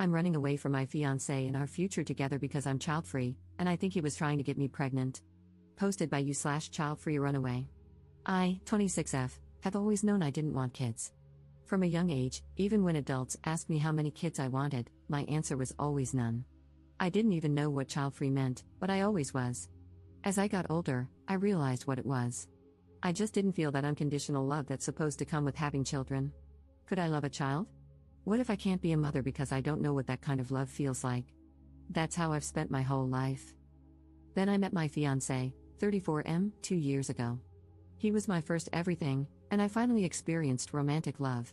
I'm running away from my fiancé and our future together because I'm child-free, and I think he was trying to get me pregnant. Posted by you/child-free runaway. I, 26F, have always known I didn't want kids. From a young age, even when adults asked me how many kids I wanted, my answer was always none. I didn't even know what child-free meant, but I always was. As I got older, I realized what it was. I just didn't feel that unconditional love that's supposed to come with having children. Could I love a child? What if I can't be a mother because I don't know what that kind of love feels like? That's how I've spent my whole life. Then I met my fiancé, 34M, 2 years ago. He was my first everything, and I finally experienced romantic love.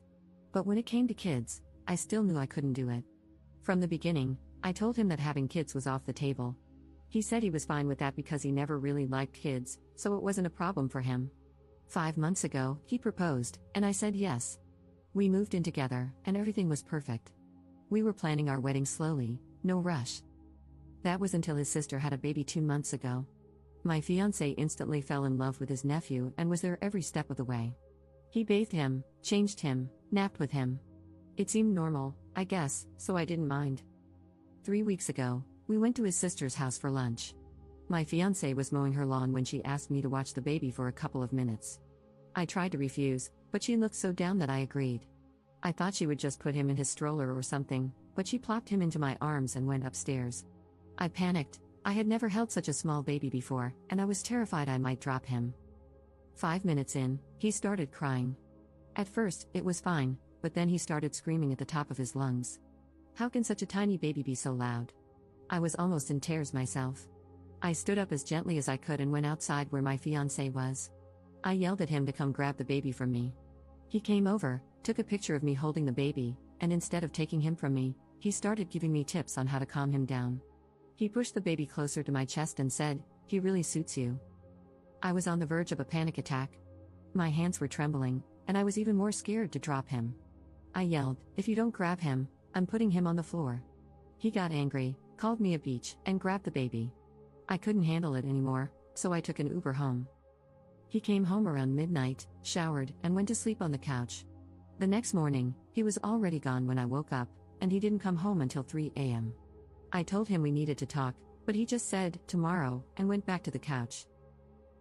But when it came to kids, I still knew I couldn't do it. From the beginning, I told him that having kids was off the table. He said he was fine with that because he never really liked kids, so it wasn't a problem for him. 5 months ago, he proposed, and I said yes. We moved in together, and everything was perfect. We were planning our wedding slowly, no rush. That was until his sister had a baby 2 months ago. My fiancé instantly fell in love with his nephew and was there every step of the way. He bathed him, changed him, napped with him. It seemed normal, I guess, so I didn't mind. 3 weeks ago, we went to his sister's house for lunch. My fiancé was mowing her lawn when she asked me to watch the baby for a couple of minutes. I tried to refuse, but she looked so down that I agreed. I thought she would just put him in his stroller or something, but she plopped him into my arms and went upstairs. I panicked. I had never held such a small baby before, and I was terrified I might drop him. 5 minutes in, he started crying. At first, it was fine, but then he started screaming at the top of his lungs. How can such a tiny baby be so loud? I was almost in tears myself. I stood up as gently as I could and went outside where my fiancé was. I yelled at him to come grab the baby from me. He came over, took a picture of me holding the baby, and instead of taking him from me, he started giving me tips on how to calm him down. He pushed the baby closer to my chest and said, "He really suits you." I was on the verge of a panic attack. My hands were trembling, and I was even more scared to drop him. I yelled, "If you don't grab him, I'm putting him on the floor." He got angry, called me a bitch, and grabbed the baby. I couldn't handle it anymore, so I took an Uber home. He came home around midnight, showered, and went to sleep on the couch. The next morning, he was already gone when I woke up, and he didn't come home until 3 a.m. I told him we needed to talk, but he just said, "Tomorrow," and went back to the couch.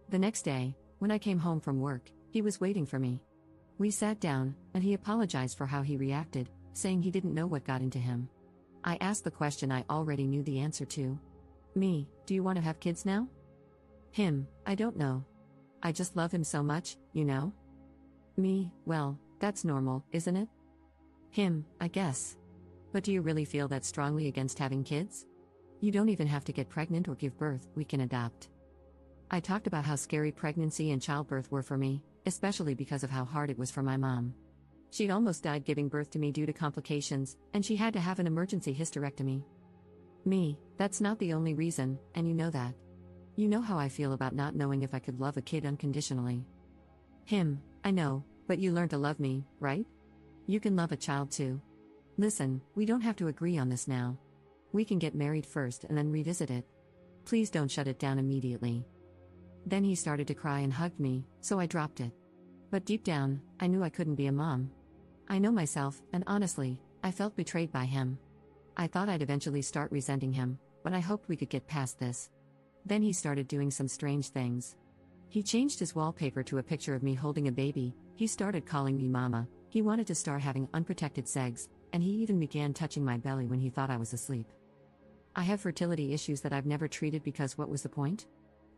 The next day, when I came home from work, he was waiting for me. We sat down, and he apologized for how he reacted, saying he didn't know what got into him. I asked the question I already knew the answer to. Me, do you want to have kids now? Him, I don't know. I just love him so much, you know? Me, well, that's normal, isn't it? Him, I guess. But do you really feel that strongly against having kids? You don't even have to get pregnant or give birth, we can adopt. I talked about how scary pregnancy and childbirth were for me, especially because of how hard it was for my mom. She'd almost died giving birth to me due to complications, and she had to have an emergency hysterectomy. Me, that's not the only reason, and you know that. You know how I feel about not knowing if I could love a kid unconditionally. Him, I know, but you learn to love me, right? You can love a child too. Listen, we don't have to agree on this now. We can get married first and then revisit it. Please don't shut it down immediately. Then he started to cry and hugged me, so I dropped it. But deep down, I knew I couldn't be a mom. I know myself, and honestly, I felt betrayed by him. I thought I'd eventually start resenting him, but I hoped we could get past this. Then he started doing some strange things. He changed his wallpaper to a picture of me holding a baby, he started calling me mama, he wanted to start having unprotected sex, and he even began touching my belly when he thought I was asleep. I have fertility issues that I've never treated because what was the point?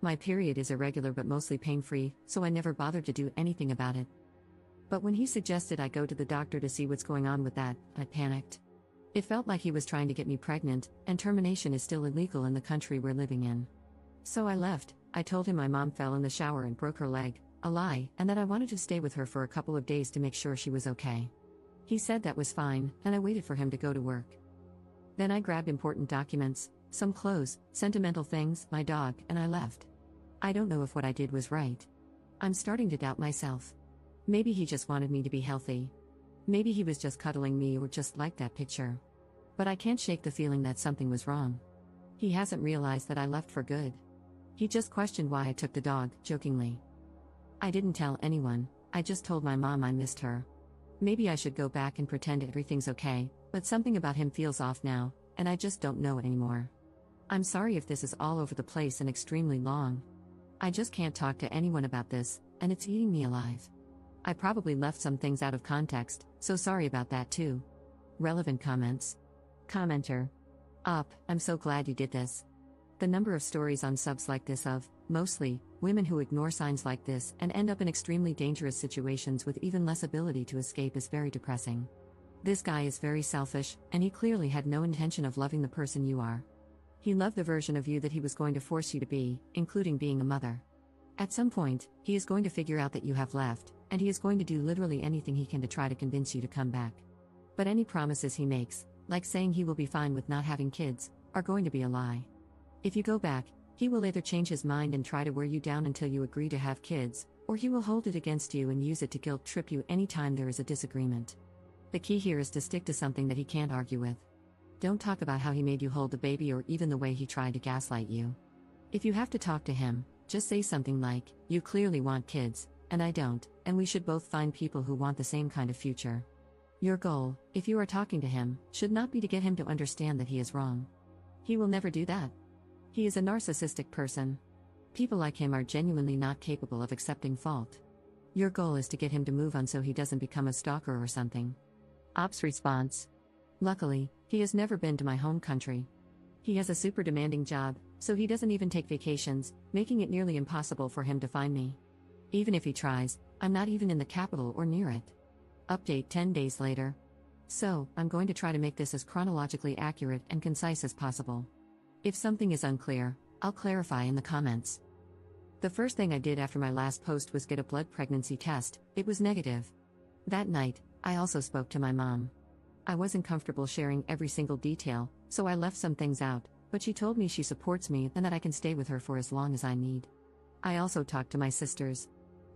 My period is irregular but mostly pain-free, so I never bothered to do anything about it. But when he suggested I go to the doctor to see what's going on with that, I panicked. It felt like he was trying to get me pregnant, and termination is still illegal in the country we're living in. So I left. I told him my mom fell in the shower and broke her leg, a lie, and that I wanted to stay with her for a couple of days to make sure she was okay. He said that was fine, and I waited for him to go to work. Then I grabbed important documents, some clothes, sentimental things, my dog, and I left. I don't know if what I did was right. I'm starting to doubt myself. Maybe he just wanted me to be healthy. Maybe he was just cuddling me or just liked that picture. But I can't shake the feeling that something was wrong. He hasn't realized that I left for good. He just questioned why I took the dog, jokingly. I didn't tell anyone, I just told my mom I missed her. Maybe I should go back and pretend everything's okay, But something about him feels off now, and I just don't know it anymore. I'm sorry if this is all over the place and extremely long. I just can't talk to anyone about this, and it's eating me alive. I probably left some things out of context, so sorry about that too. Relevant comments. Commenter. I'm so glad you did this. The number of stories on subs like this of, mostly, women who ignore signs like this and end up in extremely dangerous situations with even less ability to escape is very depressing. This guy is very selfish, and he clearly had no intention of loving the person you are. He loved the version of you that he was going to force you to be, including being a mother. At some point, he is going to figure out that you have left, and he is going to do literally anything he can to try to convince you to come back. But any promises he makes, like saying he will be fine with not having kids, are going to be a lie. If you go back, he will either change his mind and try to wear you down until you agree to have kids, or he will hold it against you and use it to guilt trip you anytime there is a disagreement. The key here is to stick to something that he can't argue with. Don't talk about how he made you hold the baby or even the way he tried to gaslight you. If you have to talk to him, just say something like, "You clearly want kids, and I don't, and we should both find people who want the same kind of future." Your goal, if you are talking to him, should not be to get him to understand that he is wrong. He will never do that. He is a narcissistic person. People like him are genuinely not capable of accepting fault. Your goal is to get him to move on so he doesn't become a stalker or something. Ops response. Luckily, he has never been to my home country. He has a super demanding job, so he doesn't even take vacations, making it nearly impossible for him to find me. Even if he tries, I'm not even in the capital or near it. Update 10 days later. So, I'm going to try to make this as chronologically accurate and concise as possible. If something is unclear, I'll clarify in the comments. The first thing I did after my last post was get a blood pregnancy test. It was negative. That night, I also spoke to my mom. I wasn't comfortable sharing every single detail, so I left some things out, but she told me she supports me and that I can stay with her for as long as I need. I also talked to my sisters.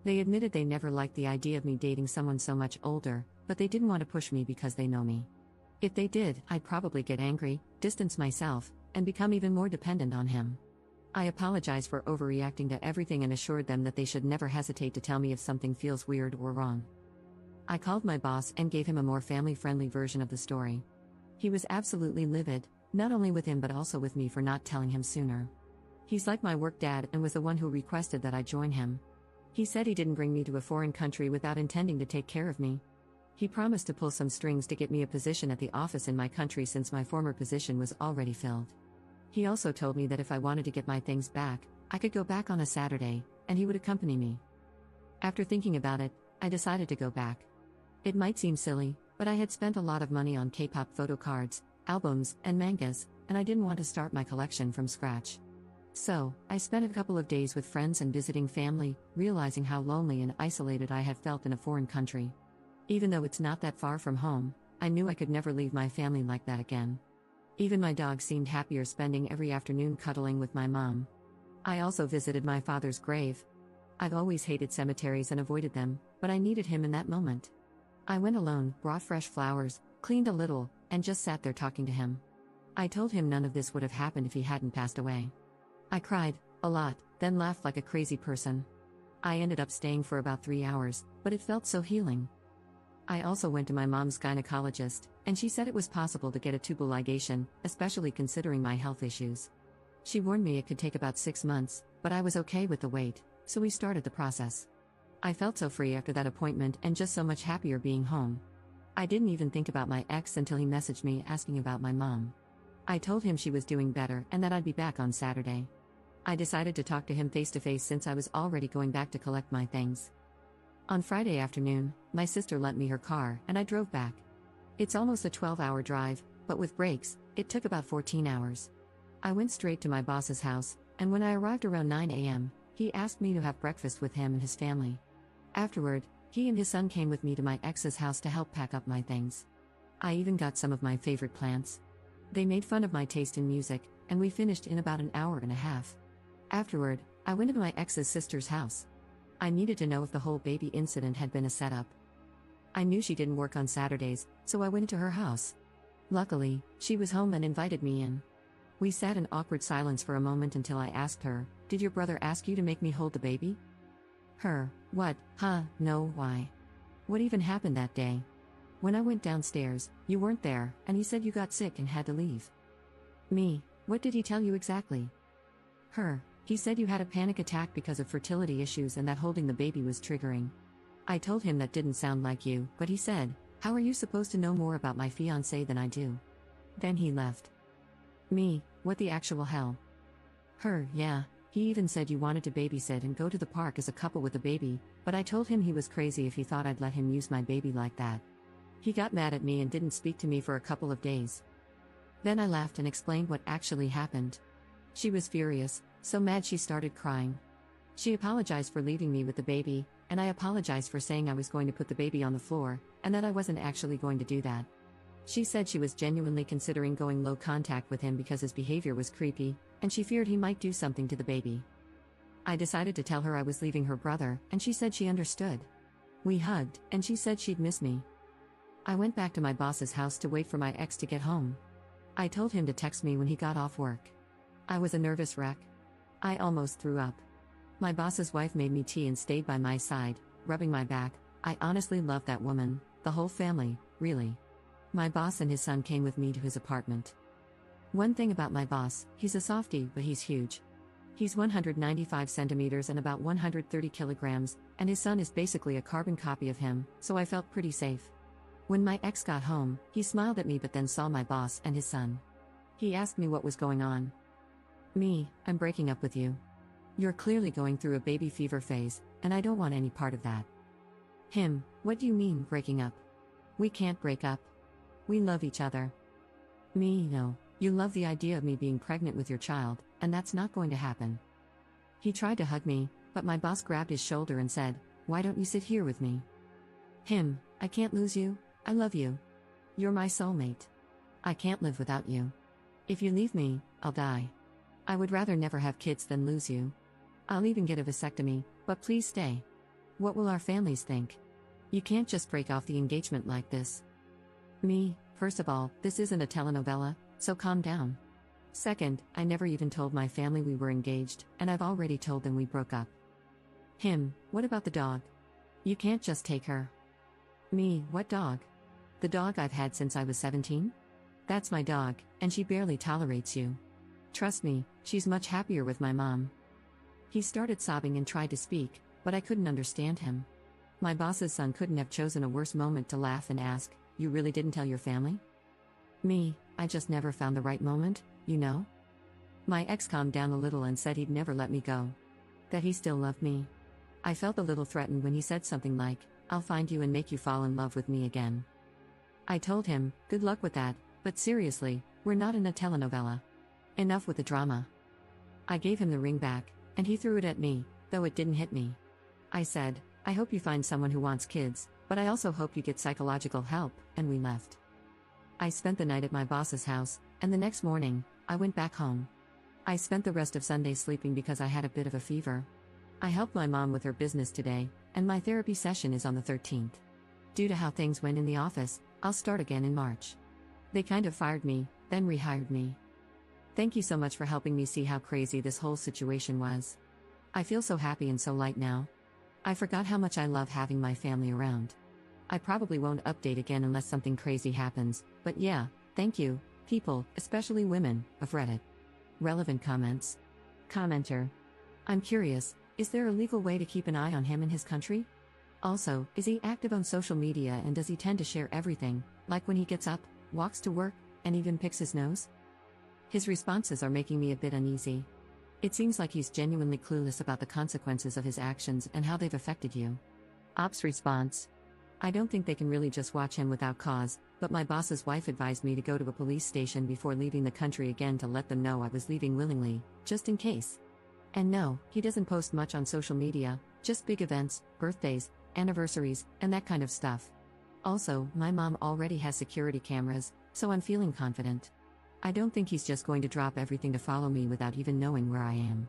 They admitted they never liked the idea of me dating someone so much older, but they didn't want to push me because they know me. If they did, I'd probably get angry, distance myself, and become even more dependent on him. I apologized for overreacting to everything and assured them that they should never hesitate to tell me if something feels weird or wrong. I called my boss and gave him a more family-friendly version of the story. He was absolutely livid, not only with him but also with me for not telling him sooner. He's like my work dad and was the one who requested that I join him. He said he didn't bring me to a foreign country without intending to take care of me. He promised to pull some strings to get me a position at the office in my country since my former position was already filled. He also told me that if I wanted to get my things back, I could go back on a Saturday, and he would accompany me. After thinking about it, I decided to go back. It might seem silly, but I had spent a lot of money on K-pop photo cards, albums, and mangas, and I didn't want to start my collection from scratch. So, I spent a couple of days with friends and visiting family, realizing how lonely and isolated I had felt in a foreign country. Even though it's not that far from home, I knew I could never leave my family like that again. Even my dog seemed happier spending every afternoon cuddling with my mom. I also visited my father's grave. I've always hated cemeteries and avoided them, but I needed him in that moment. I went alone, brought fresh flowers, cleaned a little, and just sat there talking to him. I told him none of this would have happened if he hadn't passed away. I cried, a lot, then laughed like a crazy person. I ended up staying for about 3 hours, but it felt so healing. I also went to my mom's gynecologist, and she said it was possible to get a tubal ligation, especially considering my health issues. She warned me it could take about 6 months, but I was okay with the wait, so we started the process. I felt so free after that appointment and just so much happier being home. I didn't even think about my ex until he messaged me asking about my mom. I told him she was doing better and that I'd be back on Saturday. I decided to talk to him face to face since I was already going back to collect my things. On Friday afternoon, my sister lent me her car and I drove back. It's almost a 12-hour drive, but with breaks, it took about 14 hours. I went straight to my boss's house, and when I arrived around 9 a.m., he asked me to have breakfast with him and his family. Afterward, he and his son came with me to my ex's house to help pack up my things. I even got some of my favorite plants. They made fun of my taste in music, and we finished in about an hour and a half. Afterward, I went to my ex's sister's house. I needed to know if the whole baby incident had been a setup. I knew she didn't work on Saturdays, so I went into her house. Luckily, she was home and invited me in. We sat in awkward silence for a moment until I asked her, "Did your brother ask you to make me hold the baby?" Her, "What, huh, no, why? What even happened that day?" When I went downstairs, you weren't there, and he said you got sick and had to leave. Me, what did he tell you exactly? Her, he said you had a panic attack because of fertility issues and that holding the baby was triggering. I told him that didn't sound like you, but he said, how are you supposed to know more about my fiancé than I do? Then he left. Me, what the actual hell? Her, yeah, he even said you wanted to babysit and go to the park as a couple with a baby, but I told him he was crazy if he thought I'd let him use my baby like that. He got mad at me and didn't speak to me for a couple of days. Then I laughed and explained what actually happened. She was furious, so mad she started crying. She apologized for leaving me with the baby, and I apologized for saying I was going to put the baby on the floor, and that I wasn't actually going to do that. She said she was genuinely considering going low contact with him because his behavior was creepy, and she feared he might do something to the baby. I decided to tell her I was leaving her brother, and she said she understood. We hugged, and she said she'd miss me. I went back to my boss's house to wait for my ex to get home. I told him to text me when he got off work. I was a nervous wreck. I almost threw up. My boss's wife made me tea and stayed by my side, rubbing my back. I honestly loved that woman, the whole family, really. My boss and his son came with me to his apartment. One thing about my boss, he's a softie, but he's huge. He's 195 centimeters and about 130 kilograms, and his son is basically a carbon copy of him, so I felt pretty safe. When my ex got home, he smiled at me but then saw my boss and his son. He asked me what was going on. Me, I'm breaking up with you. You're clearly going through a baby fever phase, and I don't want any part of that. Him, what do you mean, breaking up? We can't break up. We love each other. Me, no, you love the idea of me being pregnant with your child, and that's not going to happen. He tried to hug me, but my boss grabbed his shoulder and said, why don't you sit here with me? Him, I can't lose you, I love you. You're my soulmate. I can't live without you. If you leave me, I'll die. I would rather never have kids than lose you. I'll even get a vasectomy, but please stay. What will our families think? You can't just break off the engagement like this. Me, first of all, this isn't a telenovela, so calm down. Second, I never even told my family we were engaged, and I've already told them we broke up. Him, what about the dog? You can't just take her. Me, what dog? The dog I've had since I was 17? That's my dog, and she barely tolerates you. Trust me, she's much happier with my mom. He started sobbing and tried to speak, but I couldn't understand him. My boss's son couldn't have chosen a worse moment to laugh and ask, you really didn't tell your family? Me, I just never found the right moment, you know? My ex calmed down a little and said he'd never let me go. That he still loved me. I felt a little threatened when he said something like, I'll find you and make you fall in love with me again. I told him, good luck with that, but seriously, we're not in a telenovela. Enough with the drama. I gave him the ring back, and he threw it at me, though it didn't hit me. I said, I hope you find someone who wants kids, but I also hope you get psychological help, and we left. I spent the night at my boss's house, and the next morning, I went back home. I spent the rest of Sunday sleeping because I had a bit of a fever. I helped my mom with her business today, and my therapy session is on the 13th. Due to how things went in the office, I'll start again in March. They kind of fired me, then rehired me. Thank you so much for helping me see how crazy this whole situation was. I feel so happy and so light now. I forgot how much I love having my family around. I probably won't update again unless something crazy happens, but yeah, thank you, people, especially women, of Reddit. Relevant comments. Commenter. I'm curious, is there a legal way to keep an eye on him in his country? Also, is he active on social media and does he tend to share everything, like when he gets up, walks to work, and even picks his nose? His responses are making me a bit uneasy. It seems like he's genuinely clueless about the consequences of his actions and how they've affected you. Ops response. I don't think they can really just watch him without cause, but my boss's wife advised me to go to a police station before leaving the country again to let them know I was leaving willingly, just in case. And no, he doesn't post much on social media, just big events, birthdays, anniversaries, and that kind of stuff. Also, my mom already has security cameras, so I'm feeling confident. I don't think he's just going to drop everything to follow me without even knowing where I am.